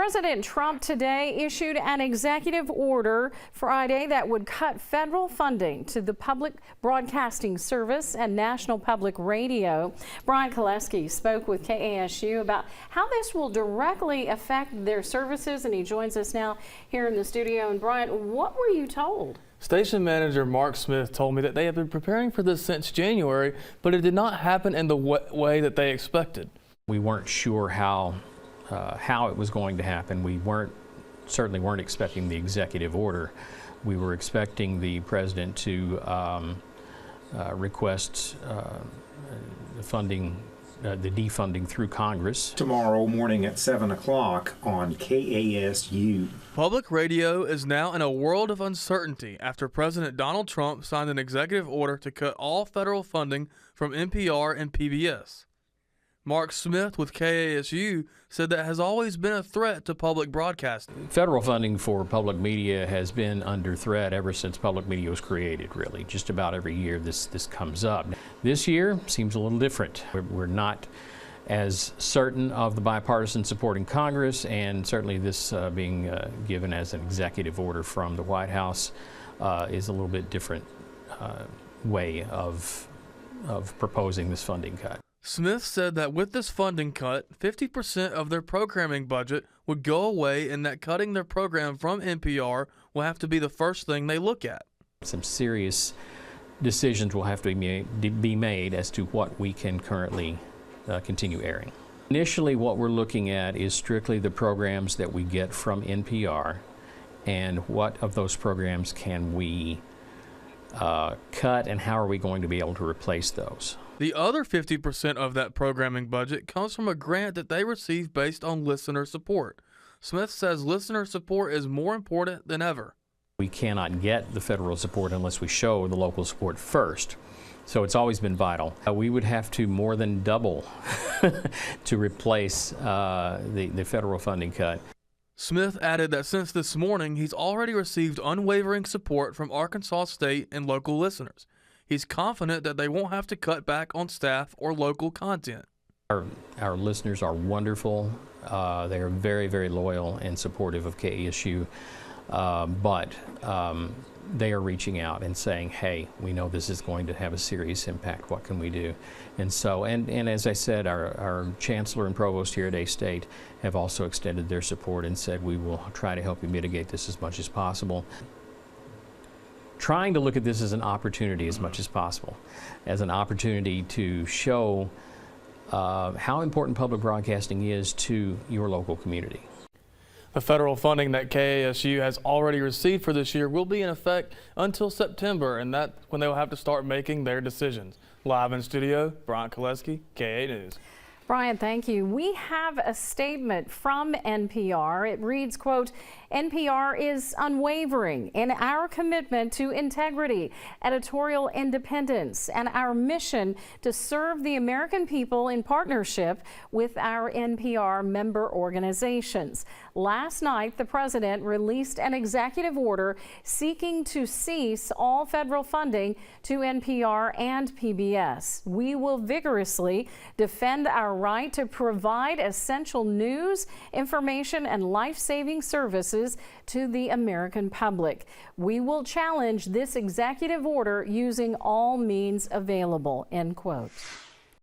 President Trump today issued an executive order Friday that would cut federal funding to the Public Broadcasting Service and National Public Radio. Brian Koleski spoke with KASU about how this will directly affect their services, and he joins us now here in the studio. And Brian, what were you told? Station manager Mark Smith told me that they have been preparing for this since January, but it did not happen in the way that they expected. We weren't sure how it was going to happen. We certainly weren't expecting the executive order. We were expecting the president to request the defunding through Congress. Tomorrow morning at 7 o'clock on KASU. Public radio is now in a world of uncertainty after President Donald Trump signed an executive order to cut all federal funding from NPR and PBS. Mark Smith with KASU said that has always been a threat to public broadcasting. Federal funding for public media has been under threat ever since public media was created, really. Just about every year this comes up. This year seems a little different. We're not as certain of the bipartisan support in Congress, and certainly this being given as an executive order from the White House is a little bit different way of proposing this funding cut. Smith said that with this funding cut, 50% of their programming budget would go away, and that cutting their program from NPR will have to be the first thing they look at. Some serious decisions will have to be made as to what we can currently continue airing. Initially, what we're looking at is strictly the programs that we get from NPR, and what of those programs can we cut, and how are we going to be able to replace those. The other 50% of that programming budget comes from a grant that they receive based on listener support. Smith says listener support is more important than ever. We cannot get the federal support unless we show the local support first. So it's always been vital. We would have to more than double to replace the federal funding cut. Smith added that since this morning, he's already received unwavering support from Arkansas state and local listeners. He's confident that they won't have to cut back on staff or local content. Our listeners are wonderful. They are very, very loyal and supportive of KASU, but they are reaching out and saying, hey, we know this is going to have a serious impact. What can we do? And so, and as I said, our chancellor and provost here at A-State have also extended their support and said, we will try to help you mitigate this as much as possible. Trying to look at this as an opportunity as much as possible, as an opportunity to show how important public broadcasting is to your local community. The federal funding that KASU has already received for this year will be in effect until September, and that's when they will have to start making their decisions. Live in studio, Brian Koleski, KA News. Brian, thank you. We have a statement from NPR. It reads, quote, NPR is unwavering in our commitment to integrity, editorial independence, and our mission to serve the American people in partnership with our NPR member organizations. Last night, the president released an executive order seeking to cease all federal funding to NPR and PBS. We will vigorously defend our right to provide essential news, information, and life-saving services to the American public. We will challenge this executive order using all means available, end quote.